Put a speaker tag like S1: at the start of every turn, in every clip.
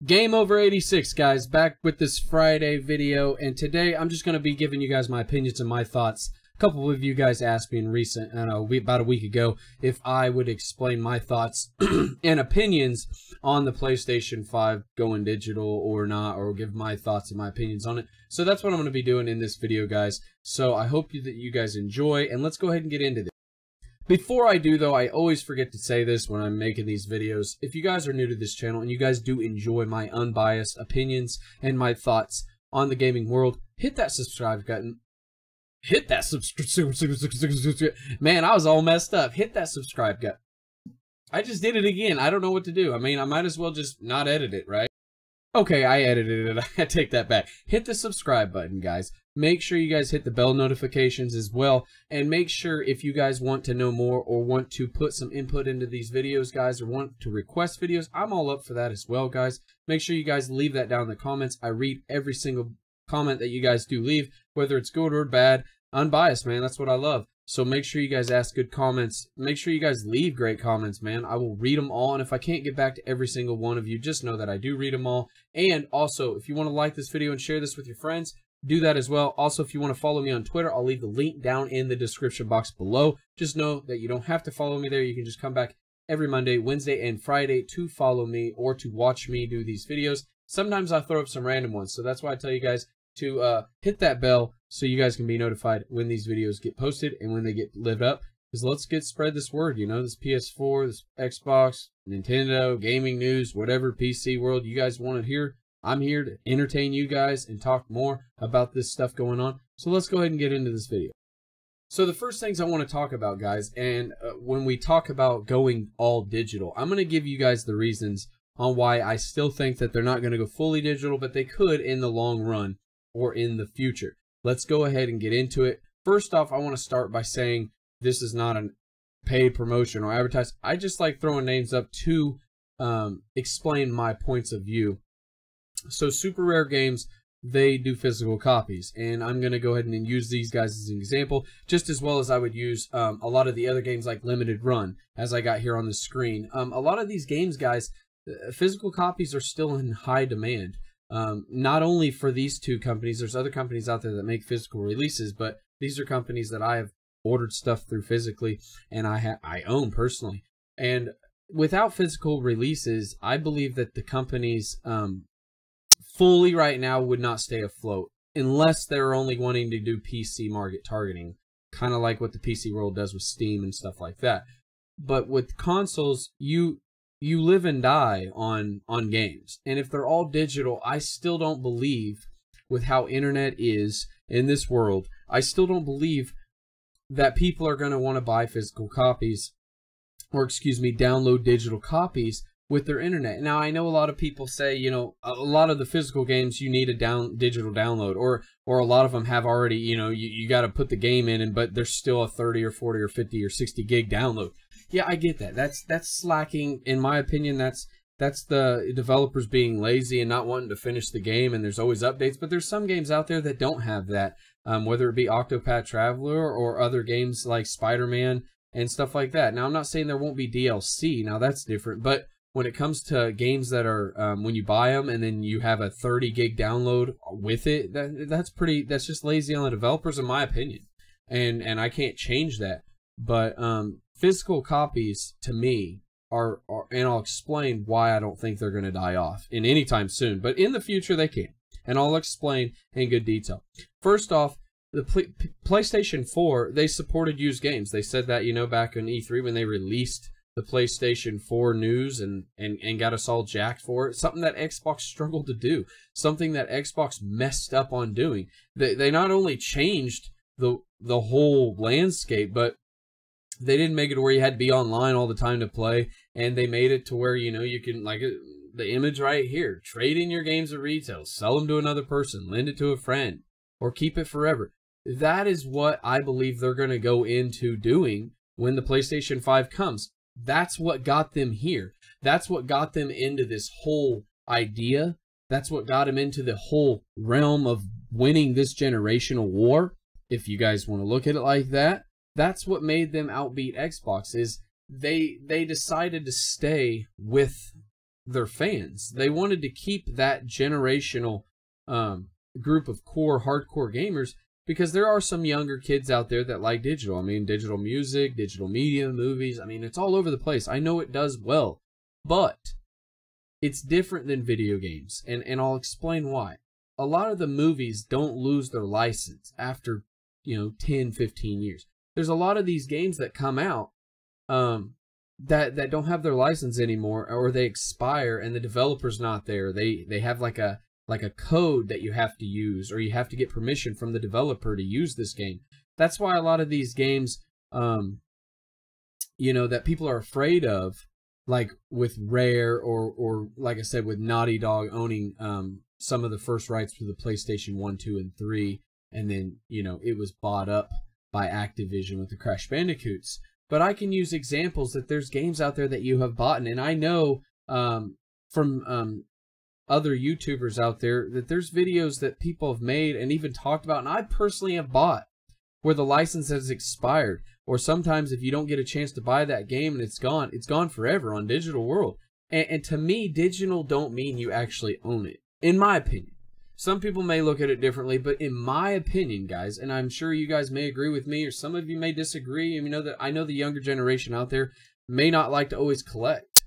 S1: Gameover86, guys, back with this Friday video, and today I'm just going to be giving you guys my opinions and my thoughts. A couple of you guys asked me in recent, about a week ago, if I would explain my thoughts and opinions on the PlayStation 5 going digital or not, or give my thoughts and my opinions on it. So that's what I'm going to be doing in this video, guys. So I hope that you guys enjoy, and let's go ahead and get into this. Before I do, though, I always forget to say this when I'm making these videos. If you guys are new to this channel and you guys do enjoy my unbiased opinions and my thoughts on the gaming world, hit that subscribe button. Hit that subscribe. Man, I was all messed up. Hit that subscribe button. I just did it again. I don't know what to do. I mean, I might as well just not edit it, right? Okay, I edited it. I take that back. Hit the subscribe button, guys. Make sure you guys hit the bell notifications as well. And make sure if you guys want to know more or want to put some input into these videos, guys, or want to request videos, I'm all up for that as well, guys. Make sure you guys leave that down in the comments. I read every single comment that you guys do leave, whether it's good or bad. Unbiased, man. That's what I love. So make sure you guys ask good comments. Make sure you guys leave great comments, man. I will read them all. And if I can't get back to every single one of you, just know that I do read them all. And also, if you want to like this video and share this with your friends, do that as well. Also, if you want to follow me on Twitter, I'll leave the link down in the description box below. Just know that you don't have to follow me there. You can just come back every Monday, Wednesday, and Friday to follow me or to watch me do these videos. Sometimes I throw up some random ones. So that's why I tell you guys to hit that bell so you guys can be notified when these videos get posted and when they get lived up. Because let's spread this word, you know, this PS4, this Xbox, Nintendo, gaming news, whatever PC world you guys want to hear. I'm here to entertain you guys and talk more about this stuff going on. So let's go ahead and get into this video. So the first things I want to talk about, guys, and when we talk about going all digital, I'm going to give you guys the reasons on why I still think that they're not going to go fully digital, but they could in the long run or in the future. Let's go ahead and get into it. First off, I want to start by saying this is not a paid promotion or advertise. I just like throwing names up to explain my points of view. So Super Rare Games, they do physical copies, and I'm going to go ahead and use these guys as an example, just as well as I would use a lot of the other games like Limited Run, as I got here on the screen. A lot of these games, guys, physical copies are still in high demand. Not only for these two companies, there's other companies out there that make physical releases, but these are companies that I have ordered stuff through physically, and I own personally. And without physical releases, I believe that the companies fully right now would not stay afloat unless they're only wanting to do PC market targeting, kind of like what the PC world does with Steam and stuff like that. But with consoles, you live and die on games. And if they're all digital, I still don't believe, with how internet is in this world, I still don't believe that people are going to want to buy physical copies, or excuse me, download digital copies with their internet. Now, I know a lot of people say, you know, a lot of the physical games you need a digital download, or a lot of them have already, you know, you got to put the game in, but there's still a 30 or 40 or 50 or 60 gig download. Yeah, I get that. That's slacking. In my opinion, that's the developers being lazy and not wanting to finish the game, and there's always updates. But there's some games out there that don't have that, whether it be Octopath Traveler or other games like Spider-Man and stuff like that. Now, I'm not saying there won't be DLC. Now, that's different. But when it comes to games that are, when you buy them and then you have a 30 gig download with it, that's just lazy on the developers, in my opinion. And I can't change that. But physical copies, to me, are, and I'll explain why I don't think they're going to die off in any time soon. But in the future, they can. And I'll explain in good detail. First off, the PlayStation 4, they supported used games. They said that, you know, back in E3 when they released the PlayStation 4 news and got us all jacked for it. Something that Xbox struggled to do. Something that Xbox messed up on doing. They not only changed the whole landscape, but they didn't make it where you had to be online all the time to play, and they made it to where, you know, you can, like the image right here, trade in your games at retail, sell them to another person, lend it to a friend, or keep it forever. That is what I believe they're going to go into doing when the PlayStation 5 comes. That's what got them here. That's what got them into this whole idea. That's what got them into the whole realm of winning this generational war, if you guys want to look at it like that. That's what made them outbeat Xbox, is they decided to stay with their fans. They wanted to keep that generational group of core hardcore gamers, because there are some younger kids out there that like digital. I mean, digital music, digital media, movies. I mean, it's all over the place. I know it does well, but it's different than video games, and I'll explain why. A lot of the movies don't lose their license after, 10, 15 years. There's a lot of these games that come out that don't have their license anymore, or they expire and the developer's not there. They have like a code that you have to use, or you have to get permission from the developer to use this game. That's why a lot of these games, that people are afraid of, like with Rare, or like I said, with Naughty Dog owning some of the first rights for the PlayStation 1, 2, and 3, and then, it was bought up by Activision with the Crash Bandicoots. But I can use examples that there's games out there that you have bought, and I know from other YouTubers out there that there's videos that people have made and even talked about, and I personally have bought, where the license has expired, or sometimes if you don't get a chance to buy that game and it's gone forever on Digital World. And to me, digital don't mean you actually own it, in my opinion. Some people may look at it differently, but in my opinion, guys, and I'm sure you guys may agree with me, or some of you may disagree. I know the younger generation out there may not like to always collect.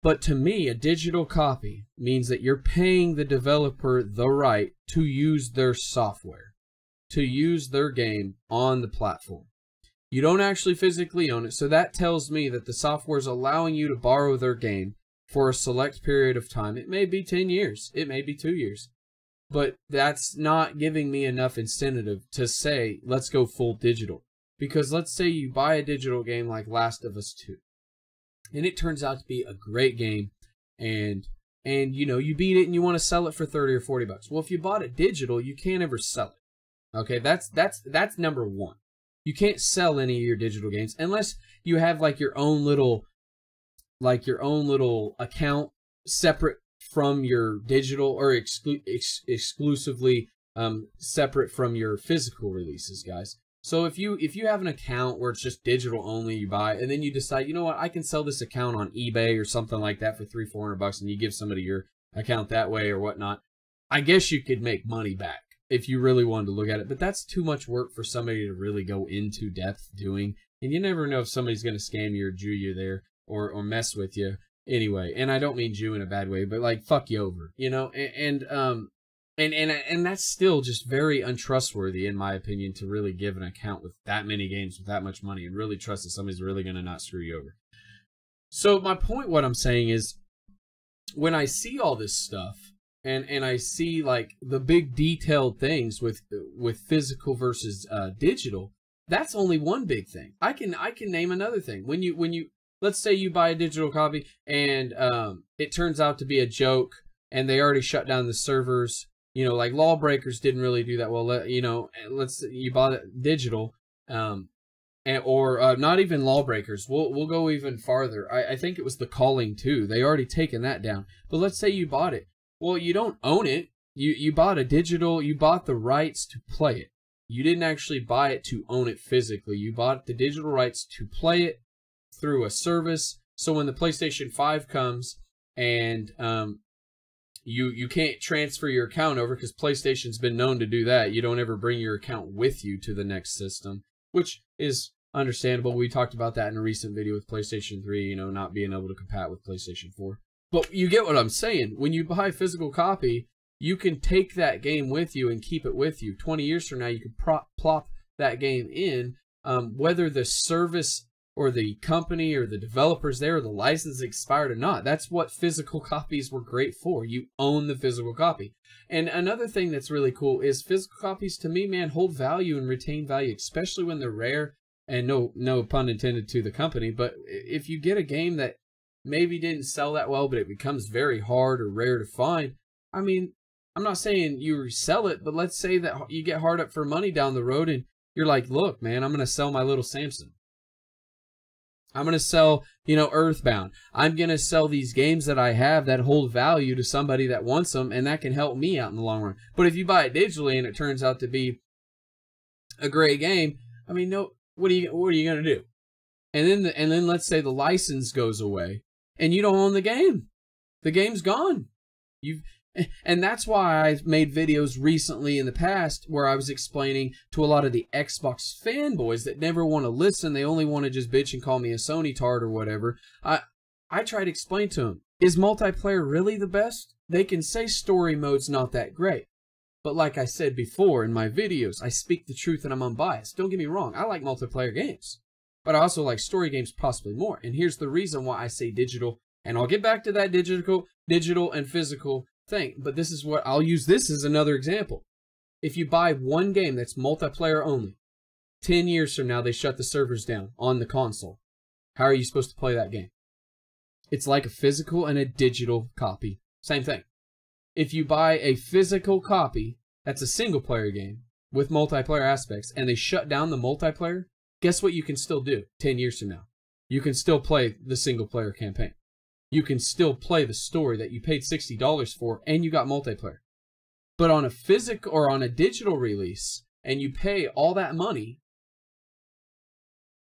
S1: But to me, a digital copy means that you're paying the developer the right to use their software, to use their game on the platform. You don't actually physically own it, so that tells me that the software is allowing you to borrow their game for a select period of time. It may be 10 years, it may be 2 years, but that's not giving me enough incentive to say, let's go full digital. Because let's say you buy a digital game like Last of Us 2, and it turns out to be a great game, and you beat it and you want to sell it for 30 or 40 bucks. Well, if you bought it digital, you can't ever sell it. Okay, that's number one. You can't sell any of your digital games unless you have like your own little account separate from your digital, or exclusively separate from your physical releases, guys. So if you have an account where it's just digital only, you buy, and then you decide, you know what, I can sell this account on eBay or something like that for $300-400 bucks, and you give somebody your account that way or whatnot, I guess you could make money back if you really wanted to look at it. But that's too much work for somebody to really go into depth doing, and you never know if somebody's going to scam you or Jew you there, or mess with you anyway. And I don't mean Jew in a bad way, but like fuck you over, and that's still just very untrustworthy, in my opinion, to really give an account with that many games with that much money and really trust that somebody's really going to not screw you over. So my point, what I'm saying is, when I see all this stuff, and I see like the big detailed things with physical versus digital, that's only one big thing. I can name another thing. When you let's say you buy a digital copy and it turns out to be a joke, and they already shut down the servers. Like Lawbreakers didn't really do that well. Let's say you bought it digital, or not even Lawbreakers. We'll go even farther. I think it was The Calling 2. They already taken that down. But let's say you bought it. Well, you don't own it. You bought a digital. You bought the rights to play it. You didn't actually buy it to own it physically. You bought the digital rights to play it through a service. So when the PlayStation 5 comes and you can't transfer your account over, because PlayStation's been known to do that. You don't ever bring your account with you to the next system, which is understandable. We talked about that in a recent video with PlayStation 3, not being able to compatible with PlayStation 4. But you get what I'm saying. When you buy a physical copy, you can take that game with you and keep it with you. 20 years from now, you can plop that game in, whether the service or the company or the developers there, or the license expired or not. That's what physical copies were great for. You own the physical copy. And another thing that's really cool is physical copies, to me, man, hold value and retain value, especially when they're rare. And no pun intended to the company, but if you get a game that maybe didn't sell that well, but it becomes very hard or rare to find, I mean, I'm not saying you resell it, but let's say that you get hard up for money down the road and you're like, look, man, I'm going to sell my little Samson. I'm going to sell, Earthbound. I'm going to sell these games that I have that hold value to somebody that wants them, and that can help me out in the long run. But if you buy it digitally and it turns out to be a great game, I mean, no, what are you going to do? And then let's say the license goes away and you don't own the game. The game's gone. And that's why I've made videos recently in the past where I was explaining to a lot of the Xbox fanboys that never want to listen. They only want to just bitch and call me a Sony tard or whatever. I try to explain to them, is multiplayer really the best? They can say story mode's not that great. But like I said before in my videos, I speak the truth and I'm unbiased. Don't get me wrong, I like multiplayer games. But I also like story games possibly more. And here's the reason why I say digital. And I'll get back to that digital and physical thing. But this is what I'll use this as another example. If you buy one game that's multiplayer only, 10 years from now they shut the servers down on the console. How are you supposed to play that game? It's like a physical and a digital copy. Same thing. If you buy a physical copy, that's a single player game with multiplayer aspects, and they shut down the multiplayer, guess what you can still do 10 years from now? You can still play the single player campaign. You can still play the story that you paid $60 for, and you got multiplayer. But on a physical or on a digital release, and you pay all that money,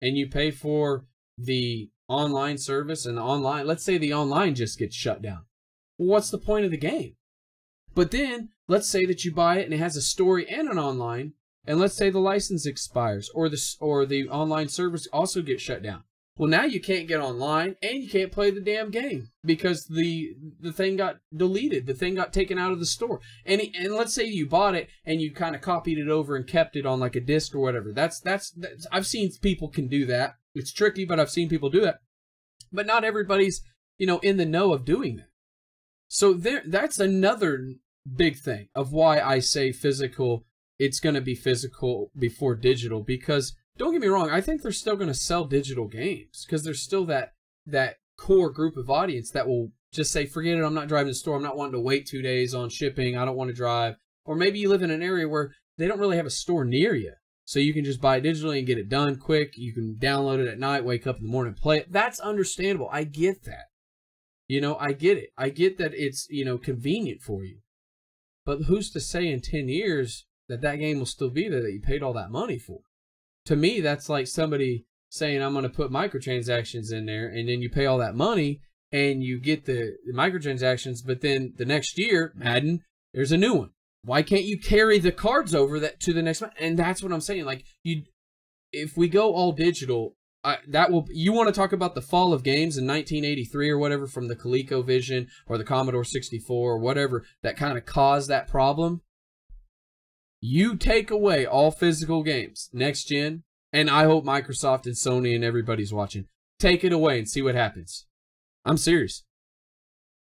S1: and you pay for the online service and the online, let's say the online just gets shut down. Well, what's the point of the game? But then, let's say that you buy it and it has a story and an online, and let's say the license expires or the online service also gets shut down. Well, now you can't get online and you can't play the damn game because the thing got deleted. The thing got taken out of the store. And let's say you bought it and you kind of copied it over and kept it on like a disc or whatever. That's I've seen people can do that. It's tricky, but I've seen people do that. But not everybody's, in the know of doing that. So that's another big thing of why I say physical. It's going to be physical before digital, because don't get me wrong, I think they're still going to sell digital games because there's still that core group of audience that will just say, forget it, I'm not driving to the store, I'm not wanting to wait 2 days on shipping, I don't want to drive. Or maybe you live in an area where they don't really have a store near you, so you can just buy it digitally and get it done quick. You can download it at night, wake up in the morning, play it. That's understandable. I get that. I get it. I get that it's, convenient for you. But who's to say in 10 years that game will still be there that you paid all that money for? To me, that's like somebody saying, I'm going to put microtransactions in there, and then you pay all that money, and you get the microtransactions, but then the next year, Madden, there's a new one. Why can't you carry the cards over to the next one? And that's what I'm saying. Like, if we go all digital, you want to talk about the fall of games in 1983 or whatever from the ColecoVision or the Commodore 64 or whatever that kind of caused that problem? You take away all physical games, next gen, and I hope Microsoft and Sony and everybody's watching. Take it away and see what happens. I'm serious.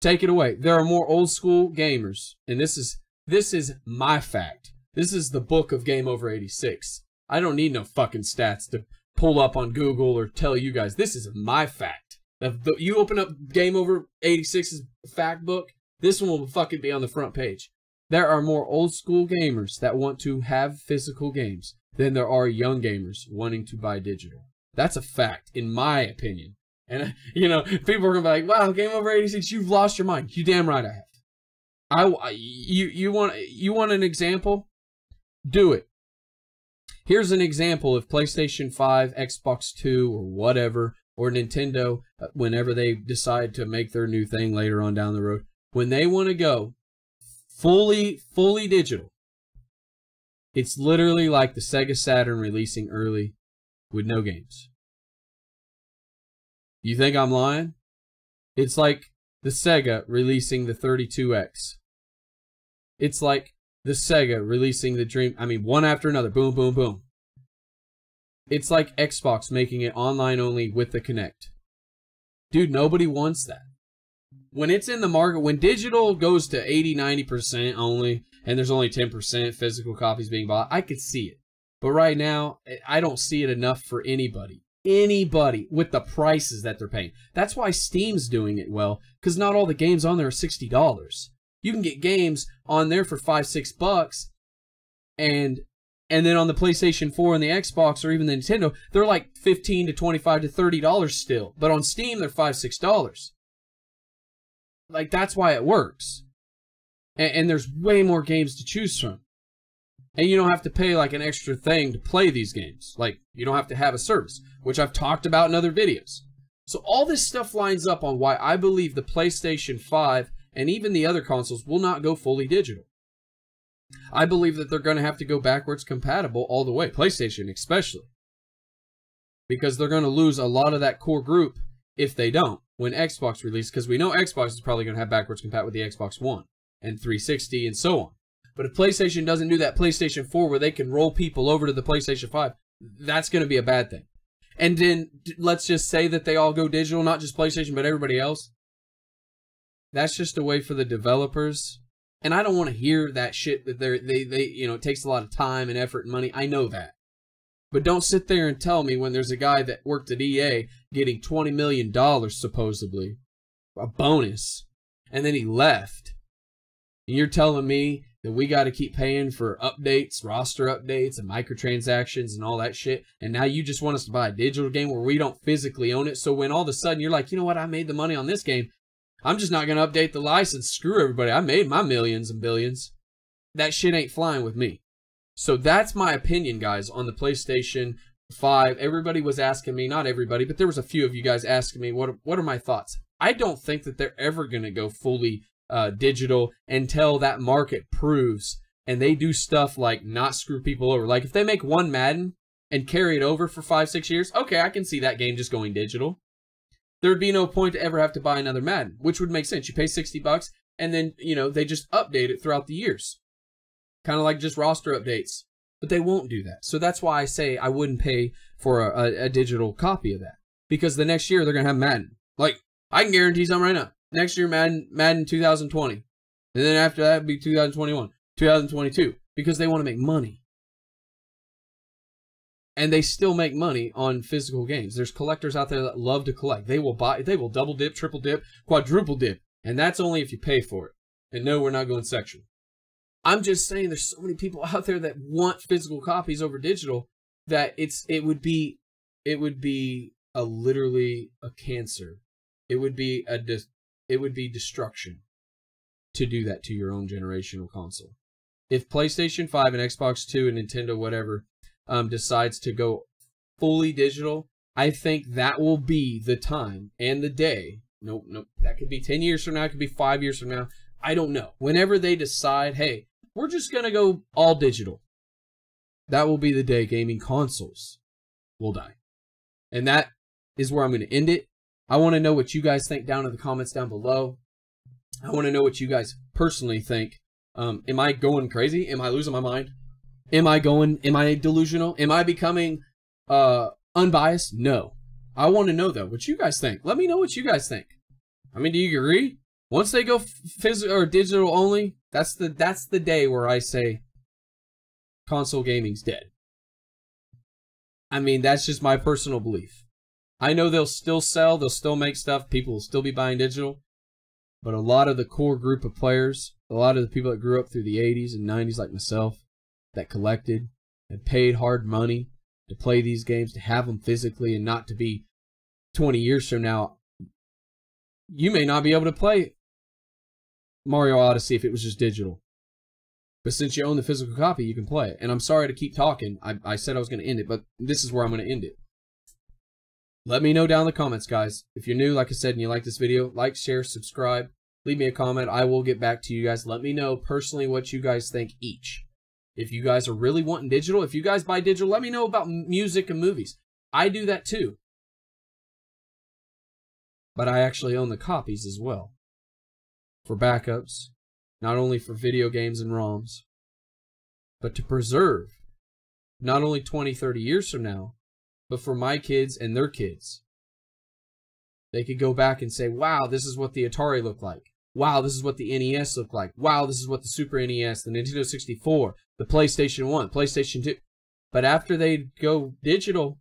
S1: Take it away. There are more old school gamers, and this is my fact. This is the book of Gameover86. I don't need no fucking stats to pull up on Google or tell you guys. This is my fact. You open up Gameover86's fact book, this one will fucking be on the front page. There are more old school gamers that want to have physical games than there are young gamers wanting to buy digital. That's a fact, in my opinion. And, people are going to be like, wow, Gameover86, you've lost your mind. You damn right I have. You want an example? Do it. Here's an example of PlayStation 5, Xbox 2, or whatever, or Nintendo, whenever they decide to make their new thing later on down the road. When they want to go fully digital, it's literally like the Sega Saturn releasing early with no games. You think I'm lying? It's like the Sega releasing the 32X. It's like the Sega releasing the Dream. One after another. Boom, boom, boom. It's like Xbox making it online only with the Kinect. Dude, nobody wants that. When it's in the market, when digital goes to 80-90% only, and there's only 10% physical copies being bought, I could see it. But right now, I don't see it enough for anybody. Anybody with the prices that they're paying. That's why Steam's doing it well, because not all the games on there are $60. You can get games on there for $5-6, and then on the PlayStation 4 and the Xbox or even the Nintendo, they're like $15 to $25 to $30 still. But on Steam, they're $5-6. Like, that's why it works. And there's way more games to choose from. And you don't have to pay like an extra thing to play these games. Like, you don't have to have a service, which I've talked about in other videos. So all this stuff lines up on why I believe the PlayStation 5 and even the other consoles will not go fully digital. I believe that they're going to have to go backwards compatible all the way, PlayStation especially. Because they're going to lose a lot of that core group if they don't when Xbox releases, because we know Xbox is probably going to have backwards compatible with the Xbox One and 360 and so on. But if PlayStation doesn't do that PlayStation 4 where they can roll people over to the PlayStation 5, that's going to be a bad thing. And then let's just say that they all go digital, not just PlayStation, but everybody else. That's just a way for the developers. And I don't want to hear that shit that it takes a lot of time and effort and money. I know that. But don't sit there and tell me when there's a guy that worked at EA getting $20 million supposedly, a bonus, and then he left. And you're telling me that we got to keep paying for updates, roster updates, and microtransactions and all that shit. And now you just want us to buy a digital game where we don't physically own it. So when all of a sudden you're like, you know what, I made the money on this game. I'm just not going to update the license. Screw everybody. I made my millions and billions. That shit ain't flying with me. So that's my opinion, guys, on the PlayStation 5. Everybody was asking me, not everybody, but there was a few of you guys asking me, what are my thoughts? I don't think that they're ever going to go fully digital until that market proves and they do stuff like not screw people over. Like if they make one Madden and carry it over for 5-6 years, okay, I can see that game just going digital. There'd be no point to ever have to buy another Madden, which would make sense. You pay $60 and then, they just update it throughout the years. Kind of like just roster updates. But they won't do that. So that's why I say I wouldn't pay for a digital copy of that. Because the next year they're going to have Madden. Like, I can guarantee something right now. Next year, Madden 2020. And then after that, it'd be 2021, 2022. Because they want to make money. And they still make money on physical games. There's collectors out there that love to collect. They will double dip, triple dip, quadruple dip. And that's only if you pay for it. And no, we're not going sexual. I'm just saying there's so many people out there that want physical copies over digital that it would be literally a cancer. It would be destruction to do that to your own generational console. If PlayStation 5 and Xbox 2 and Nintendo whatever decides to go fully digital, I think that will be the time and the day. Nope, that could be 10 years from now, it could be 5 years from now. I don't know. Whenever they decide, hey, we're just going to go all digital, that will be the day gaming consoles will die. And that is where I'm going to end it. I want to know what you guys think down in the comments down below. I want to know what you guys personally think. Am I going crazy? Am I losing my mind? Am I delusional? Am I becoming unbiased? No. I want to know, though, what you guys think. Let me know what you guys think. I mean, do you agree? Once they go physical or digital only, that's the day where I say console gaming's dead. I mean, that's just my personal belief. I know they'll still sell, they'll still make stuff, people will still be buying digital, but a lot of the core group of players, a lot of the people that grew up through the 80s and 90s like myself, that collected and paid hard money to play these games, to have them physically and not to be 20 years from now, you may not be able to play Mario Odyssey if it was just digital. But since you own the physical copy, you can play it. And I'm sorry to keep talking. I said I was going to end it, but this is where I'm going to end it. Let me know down in the comments, guys. If you're new, like I said, and you like this video, like, share, subscribe. Leave me a comment. I will get back to you guys. Let me know personally what you guys think each. If you guys are really wanting digital, if you guys buy digital, let me know about music and movies. I do that too. But I actually own the copies as well. For backups. Not only for video games and ROMs. But to preserve. Not only 20, 30 years from now. But for my kids and their kids. They could go back and say, wow, this is what the Atari looked like. Wow, this is what the NES looked like. Wow, this is what the Super NES, the Nintendo 64, the PlayStation 1, PlayStation 2. But after they go digital,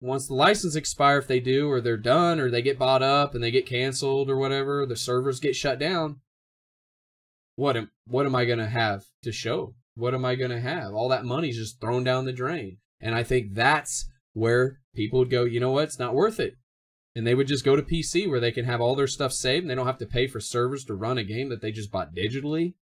S1: once the license expires, if they do, or they're done, or they get bought up and they get canceled or whatever, the servers get shut down, what am I going to have to show? What am I going to have? All that money's just thrown down the drain. And I think that's where people would go, you know what, it's not worth it. And they would just go to PC where they can have all their stuff saved and they don't have to pay for servers to run a game that they just bought digitally.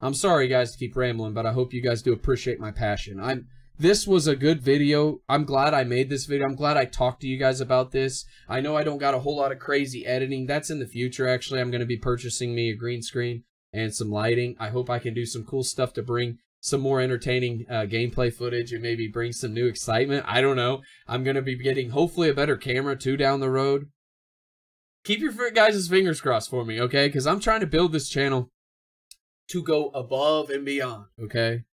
S1: I'm sorry, guys, to keep rambling, but I hope you guys do appreciate my passion. this was a good video. I'm glad I made this video. I'm glad I talked to you guys about this. I know I don't got a whole lot of crazy editing. That's in the future, actually. I'm going to be purchasing me a green screen and some lighting. I hope I can do some cool stuff to bring some more entertaining gameplay footage and maybe bring some new excitement. I don't know. I'm going to be getting, hopefully, a better camera, too, down the road. Keep your guys' fingers crossed for me, okay? Because I'm trying to build this channel to go above and beyond, okay?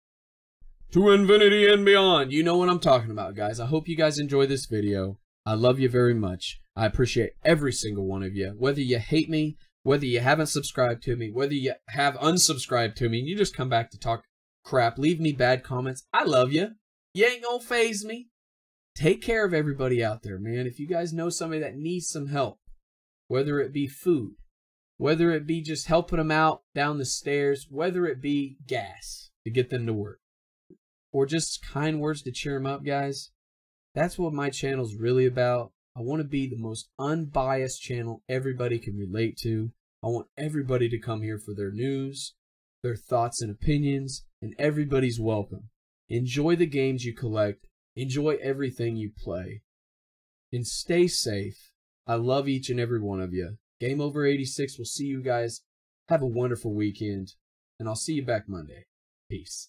S1: To infinity and beyond. You know what I'm talking about, guys. I hope you guys enjoy this video. I love you very much. I appreciate every single one of you. Whether you hate me, whether you haven't subscribed to me, whether you have unsubscribed to me, and you just come back to talk crap, leave me bad comments. I love you. You ain't gonna faze me. Take care of everybody out there, man. If you guys know somebody that needs some help, whether it be food, whether it be just helping them out down the stairs, whether it be gas to get them to work, or just kind words to cheer them up, guys. That's what my channel's really about. I want to be the most unbiased channel everybody can relate to. I want everybody to come here for their news, their thoughts and opinions, and everybody's welcome. Enjoy the games you collect. Enjoy everything you play. And stay safe. I love each and every one of you. Gameover86 will see you guys. Have a wonderful weekend. And I'll see you back Monday. Peace.